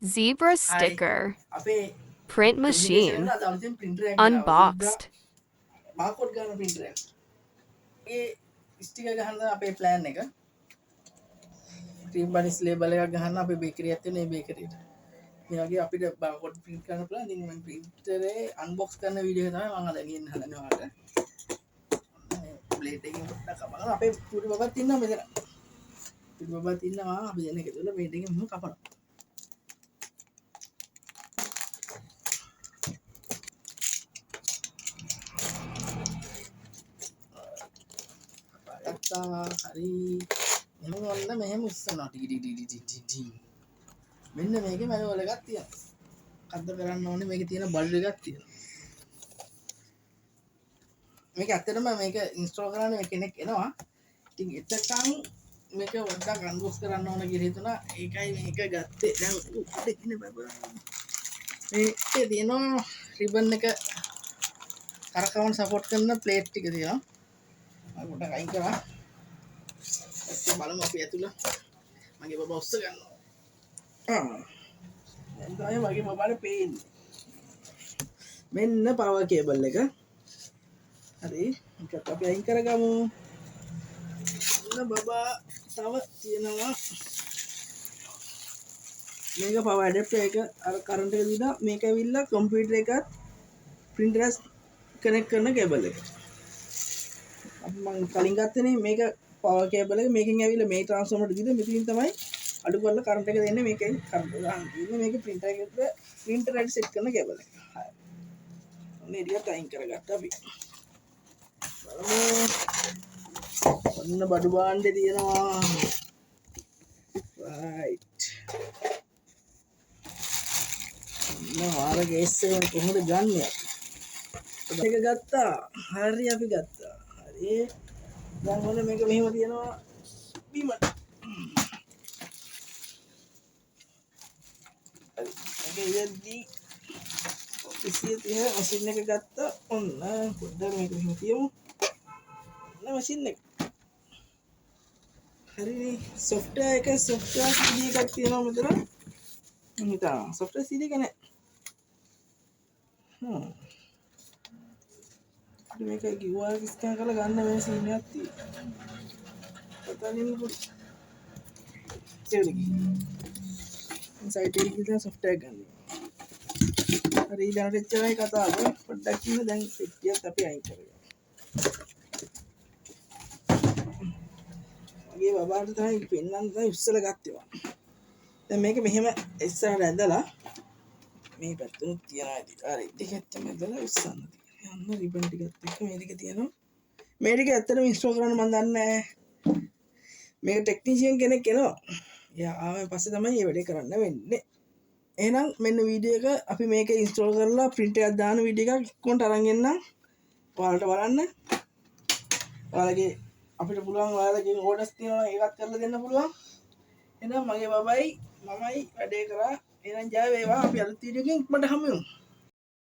Zebra sticker. Print machine. Unboxed. barcode ගන්න printer එක. ඒ sticker ගහන්න අපේ plan එක. cream bunnies label එකක් ගහන්න අපේ bakery එකක් තියෙන ඒ bakery එකට. මේ වගේ අපිට barcode print කරන්න පුළුවන්. ඉතින් මම printer එකේ unbox කරන වීඩියෝ එක තමයි මම අද ගෙන්න හදන්නේ ඔයාලට. plate එකකින් පොඩ්ඩක් කපනවා. අපේ පුඩි බබත් ඉන්නවා මෙතන. පුඩි බබත් ඉන්නවා අපි දෙන එක තුල plate එකකින් මම කපනවා. හරි මෙහෙම ඔන්න මෙහෙම උස්සනවා ටි මෙන්න මේකේ මැනුවල් එකක් තියෙනවා. කද්ද කරන්න ඕනේ මේකේ තියෙන බල්බ් එකක් තියෙනවා. මේක ඇත්තටම මේක ඉන්ස්ටෝල් කරන්න මේ කෙනෙක් එනවා. ඉතින් එතකන් මේක වඩා අන්බොක්ස් කරන්න ඕන කියලා හිතුණා. ඒකයි මේක ගත්තේ. දැන් දෙකින බබා. මේකේ තියෙනවා රිබන් එක කරකවන්න සපෝට් කරන ප්ලේට් ටික තියෙනවා. මම පොඩ්ඩක් අයින් කරා. බලමු අපි ඇතුළ මගේ බබා උස්ස ගන්නවා. දැන් තමයි මගේ බබාට පේන්නේ. මෙන්න පවර් කේබල් එක. හරි. මේක අපි අයින් කරගමු. මෙන්න බබා තව තියෙනවා. මේක පවර් ඇඩැප්ටර් එක අර කරන්ට් එක දීලා මේක ඇවිල්ලා කම්පියුටර් එකත් printer එක කනෙක්ට් කරන කේබල් එක. අපි මම කලින් ගත්තනේ මේක පවර් කේබල් එක මේකෙන් ඇවිල්ලා මේ ට්‍රාන්ස්ෆෝමරට දීලා මෙතනින් තමයි අඩු කරලා කරන්ට් එක දෙන්නේ මේකෙන් කරන්ට් ගන්න. ඉන්නේ මේක printer එකට printer එකට සෙට් කරන කේබල් එක. හරි. ඔන්න එළියට අයින් කරගත්තා අපි. බලමු. ඔන්න බඩු බාණ්ඩේ තියෙනවා. right. ඔන්න ගේස් එක කොහොමද ගන්නෙ? ඒක ගත්තා. හරි අපි ගත්තා. හරි. දැන් ඔන්න මේක මෙහෙම තියෙනවා බීමට. හරි. මේක ඉවද්දී ඉස්සිය තියෙන මැෂින් එක ගත්තා. ඔන්න පොඩ්ඩක් මේක මෙහෙම තියමු. ඔන්න මැෂින් එක. හරි software එක software CD එකක් තියෙනවා මෙතන. හිතා software CD එක නෑ. මේක QR ස්කෑන් කරලා ගන්න මේ සීන් එකක් තියෙනවා. පතනින් පොඩි. සයිට් එකේ ගිහින් software එක ගන්න. හරි ඊළඟට එච්චරයි කතාව. පොඩ්ඩක් ඉන්න දැන් පෙට්ටියත් අපි අයින් කරගමු. මගේ බබාට තමයි පෙන්නන්න තමයි උස්සලා ගත්තේ මම. දැන් මේක මෙහෙම ඉස්සරහට ඇදලා මේ පැත්තට තියනවා ඉතින්. හරි දෙකෙත්තම ඇදලා උස්සන්න තියෙනවා. යන්න රිබන් ටිකත් එක්ක මේ ටික තියෙනවා. මේ ටික ඇත්තටම ඉන්ස්ටෝල් කරන්න මම දන්නේ නැහැ. මේක ටෙක්නීෂියන් කෙනෙක් එනවා. එයා ආවෙන් පස්සේ තමයි මේ වැඩේ කරන්න වෙන්නේ. එහෙනම් මෙන්න වීඩියෝ එක අපි මේක ඉන්ස්ටෝල් කරලා print එකක් දාන වීඩියෝ එකක් ඉක්මනට අරන් එන්නම්. ඔයාලට බලන්න. ඔයාලගේ අපිට පුළුවන් ඔයාලගේ ඕඩර්ස් තියෙනවා ඒකත් කරලා දෙන්න පුළුවන්. එහෙනම් මගේ බබයි මමයි වැඩේ කරා. එහෙනම් ජය වේවා අපි අලුත් වීඩියෝ එකකින් ඉක්මනට හමු වෙමු.